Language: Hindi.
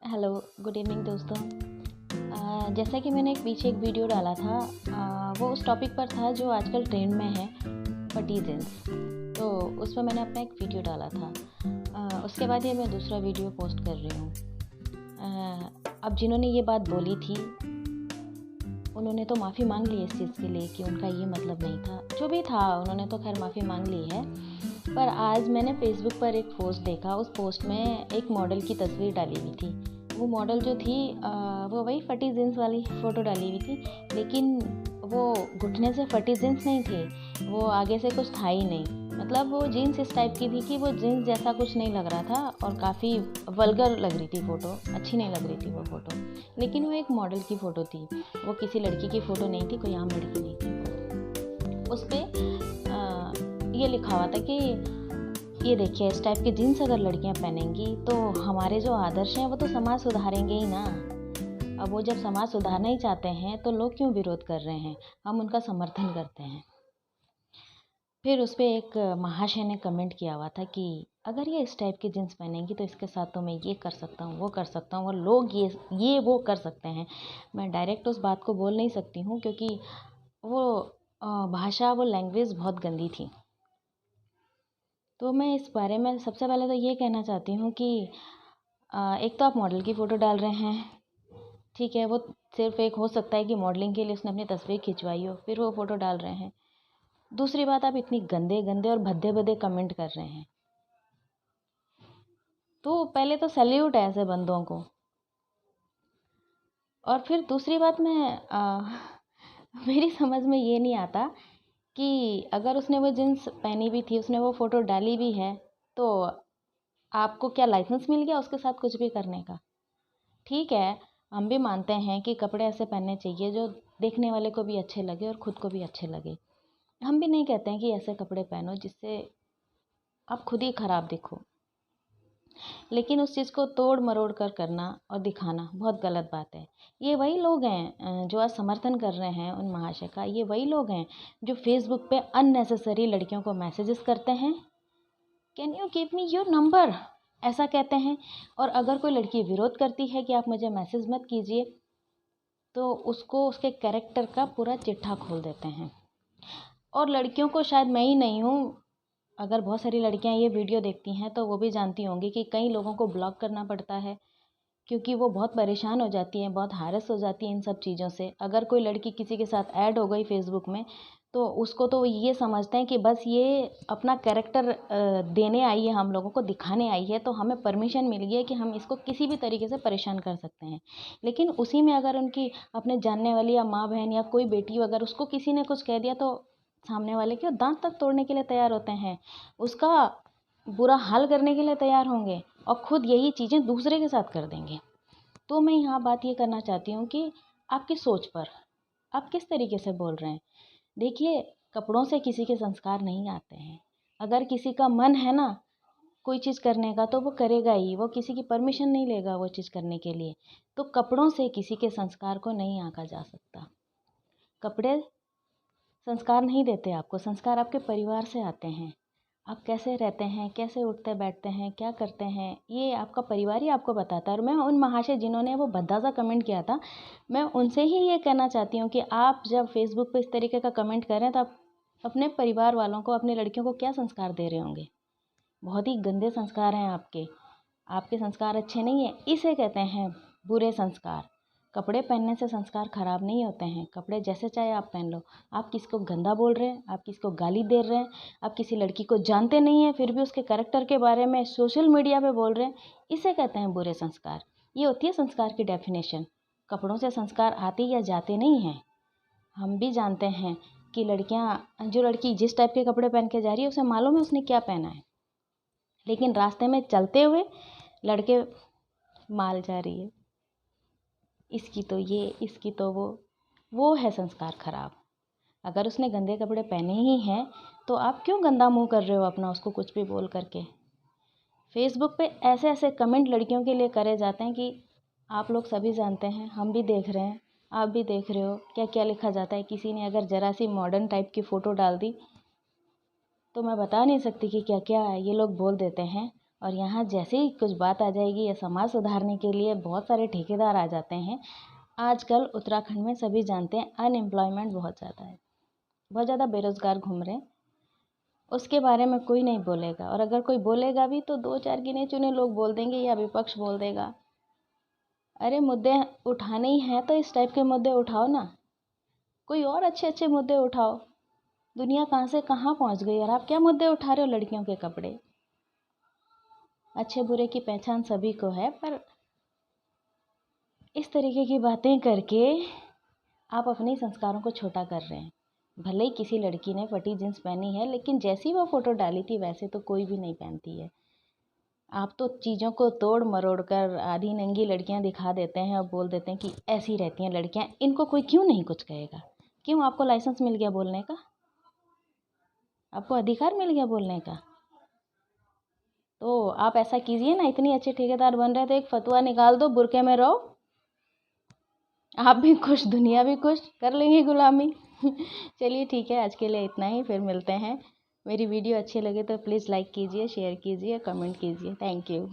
हेलो, गुड इवनिंग दोस्तों। जैसा कि मैंने पीछे एक वीडियो डाला था, वो उस टॉपिक पर था जो आजकल ट्रेंड में है, फटी जीन्स। तो उस पर मैंने अपना एक वीडियो डाला था। उसके बाद ये मैं दूसरा वीडियो पोस्ट कर रही हूँ। अब जिन्होंने ये बात बोली थी उन्होंने तो माफ़ी मांग ली इस चीज़ के लिए कि उनका ये मतलब नहीं था। जो भी था उन्होंने तो खैर माफ़ी मांग ली है। पर आज मैंने फेसबुक पर एक पोस्ट देखा। उस पोस्ट में एक मॉडल की तस्वीर डाली हुई थी। वो मॉडल जो थी वो वही फटी जीन्स वाली फ़ोटो डाली हुई थी, लेकिन वो घुटने से फटी जीन्स नहीं थी, वो आगे से कुछ था ही नहीं। मतलब वो जीन्स इस टाइप की थी कि वो जीन्स जैसा कुछ नहीं लग रहा था और काफ़ी वल्गर लग रही थी फ़ोटो, अच्छी नहीं लग रही थी वो फ़ोटो। लेकिन वो एक मॉडल की फ़ोटो थी, वो किसी लड़की की फ़ोटो नहीं थी, कोई आम लड़की नहीं थी। उस पर ये लिखा हुआ था कि ये देखिए, इस टाइप की जीन्स अगर लड़कियां पहनेंगी तो हमारे जो आदर्श हैं वो तो समाज सुधारेंगे ही ना। अब वो जब समाज सुधारना ही चाहते हैं तो लोग क्यों विरोध कर रहे हैं? हम उनका समर्थन करते हैं। फिर उस पर एक महाशय ने कमेंट किया हुआ था कि अगर ये इस टाइप की जीन्स पहनेंगी तो इसके साथ तो मैं ये कर सकता हूँ, वो कर सकता हूँ, और लोग ये वो कर सकते हैं। मैं डायरेक्ट उस बात को बोल नहीं सकती हूँ क्योंकि वो भाषा, वो लैंग्वेज बहुत गंदी थी। तो मैं इस बारे में सबसे पहले तो ये कहना चाहती हूँ कि एक तो आप मॉडल की फ़ोटो डाल रहे हैं, ठीक है, वो सिर्फ एक हो सकता है कि मॉडलिंग के लिए उसने अपनी तस्वीर खिंचवाई हो, फिर वो फ़ोटो डाल रहे हैं। दूसरी बात, आप इतनी गंदे गंदे और भद्दे भद्दे कमेंट कर रहे हैं। तो पहले तो सैल्यूट है ऐसे बंदों को। और फिर दूसरी बात, मेरी समझ में ये नहीं आता कि अगर उसने वो जीन्स पहनी भी थी, उसने वो फ़ोटो डाली भी है, तो आपको क्या लाइसेंस मिल गया उसके साथ कुछ भी करने का? ठीक है, हम भी मानते हैं कि कपड़े ऐसे पहनने चाहिए जो देखने वाले को भी अच्छे लगे और खुद को भी अच्छे लगे। हम भी नहीं कहते हैं कि ऐसे कपड़े पहनो जिससे आप खुद ही खराब दिखो, लेकिन उस चीज़ को तोड़ मरोड़ कर करना और दिखाना बहुत गलत बात है। ये वही लोग हैं जो आज समर्थन कर रहे हैं उन महाशय का। ये वही लोग हैं जो फेसबुक पे अननेसेसरी लड़कियों को मैसेजेस करते हैं, can you give me your number, ऐसा कहते हैं। और अगर कोई लड़की विरोध करती है कि आप मुझे मैसेज मत कीजिए, तो उसको उसके कैरेक्टर का पूरा चिट्ठा खोल देते हैं। और लड़कियों को, शायद मैं ही नहीं हूँ, अगर बहुत सारी लड़कियां ये वीडियो देखती हैं तो वो भी जानती होंगी कि कई लोगों को ब्लॉक करना पड़ता है, क्योंकि वो बहुत परेशान हो जाती हैं, बहुत हारस हो जाती हैं इन सब चीज़ों से। अगर कोई लड़की किसी के साथ ऐड हो गई फेसबुक में, तो उसको तो ये समझते हैं कि बस ये अपना कैरेक्टर देने आई है, हम लोगों को दिखाने आई है, तो हमें परमिशन मिल गई है कि हम इसको किसी भी तरीके से परेशान कर सकते हैं। लेकिन उसी में अगर उनकी अपने जानने वाली या माँ बहन या कोई बेटी, अगर उसको किसी ने कुछ कह दिया, तो सामने वाले के दांत तक तोड़ने के लिए तैयार होते हैं, उसका बुरा हाल करने के लिए तैयार होंगे और खुद यही चीज़ें दूसरे के साथ कर देंगे। तो मैं यहाँ बात ये करना चाहती हूँ कि आपकी सोच पर आप किस तरीके से बोल रहे हैं। देखिए, कपड़ों से किसी के संस्कार नहीं आते हैं। अगर किसी का मन है ना कोई चीज़ करने का, तो वो करेगा ही, वो किसी की परमिशन नहीं लेगा वो चीज़ करने के लिए। तो कपड़ों से किसी के संस्कार को नहीं आंका जा सकता। कपड़े संस्कार नहीं देते आपको, संस्कार आपके परिवार से आते हैं। आप कैसे रहते हैं, कैसे उठते बैठते हैं, क्या करते हैं, ये आपका परिवार ही आपको बताता है। और मैं उन महाशय जिन्होंने वो भद्दा सा कमेंट किया था, मैं उनसे ही ये कहना चाहती हूँ कि आप जब फेसबुक पे इस तरीके का कमेंट कर रहे हैं, तो आप अपने परिवार वालों को, अपनी लड़कियों को क्या संस्कार दे रहे होंगे? बहुत ही गंदे संस्कार हैं आपके। आपके संस्कार अच्छे नहीं हैं, इसे कहते हैं बुरे संस्कार। कपड़े पहनने से संस्कार खराब नहीं होते हैं। कपड़े जैसे चाहे आप पहन लो। आप किसको गंदा बोल रहे हैं, आप किसको गाली दे रहे हैं, आप किसी लड़की को जानते नहीं हैं फिर भी उसके कैरेक्टर के बारे में सोशल मीडिया पे बोल रहे हैं, इसे कहते हैं बुरे संस्कार। ये होती है संस्कार की डेफिनेशन। कपड़ों से संस्कार आते या जाते नहीं हैं। हम भी जानते हैं कि लड़कियां, जो लड़की जिस टाइप के कपड़े पहन के जा रही है उसे मालूम है उसने क्या पहना है, लेकिन रास्ते में चलते हुए लड़के माल जा रही है, इसकी तो ये, इसकी तो वो है संस्कार खराब। अगर उसने गंदे कपड़े पहने ही हैं तो आप क्यों गंदा मुंह कर रहे हो अपना उसको कुछ भी बोल करके? फेसबुक पे ऐसे ऐसे कमेंट लड़कियों के लिए करे जाते हैं कि आप लोग सभी जानते हैं, हम भी देख रहे हैं, आप भी देख रहे हो क्या क्या लिखा जाता है। किसी ने अगर ज़रा सी मॉडर्न टाइप की फ़ोटो डाल दी तो मैं बता नहीं सकती कि क्या क्या ये लोग बोल देते हैं। और यहाँ जैसे ही कुछ बात आ जाएगी या समाज सुधारने के लिए बहुत सारे ठेकेदार आ जाते हैं। आजकल उत्तराखंड में सभी जानते हैं अनएम्प्लॉयमेंट बहुत ज़्यादा है, बहुत ज़्यादा बेरोज़गार घूम रहे हैं। उसके बारे में कोई नहीं बोलेगा, और अगर कोई बोलेगा भी तो 2-4 गिने चुने लोग बोल देंगे या विपक्ष बोल देगा। अरे मुद्दे उठाने ही हैं तो इस टाइप के मुद्दे उठाओ ना, कोई और अच्छे अच्छे मुद्दे उठाओ। दुनिया कहाँ से कहाँ पहुँच गई और आप क्या मुद्दे उठा रहे हो? लड़कियों के कपड़े। अच्छे बुरे की पहचान सभी को है, पर इस तरीके की बातें करके आप अपने संस्कारों को छोटा कर रहे हैं। भले ही किसी लड़की ने फटी जींस पहनी है, लेकिन जैसी वो फ़ोटो डाली थी वैसे तो कोई भी नहीं पहनती है। आप तो चीज़ों को तोड़ मरोड़ कर आधी नंगी लड़कियां दिखा देते हैं और बोल देते हैं कि ऐसी रहती हैं लड़कियां, इनको कोई क्यों नहीं कुछ कहेगा? क्यों? आपको लाइसेंस मिल गया बोलने का? आपको अधिकार मिल गया बोलने का? तो आप ऐसा कीजिए ना, इतनी अच्छे ठेकेदार बन रहे तो एक फतवा निकाल दो, बुरके में रहो, आप भी खुश, दुनिया भी खुश, कर लेंगे गुलामी। चलिए ठीक है, आज के लिए इतना ही, फिर मिलते हैं। मेरी वीडियो अच्छी लगे तो प्लीज़ लाइक कीजिए, शेयर कीजिए, कमेंट कीजिए। Thank you.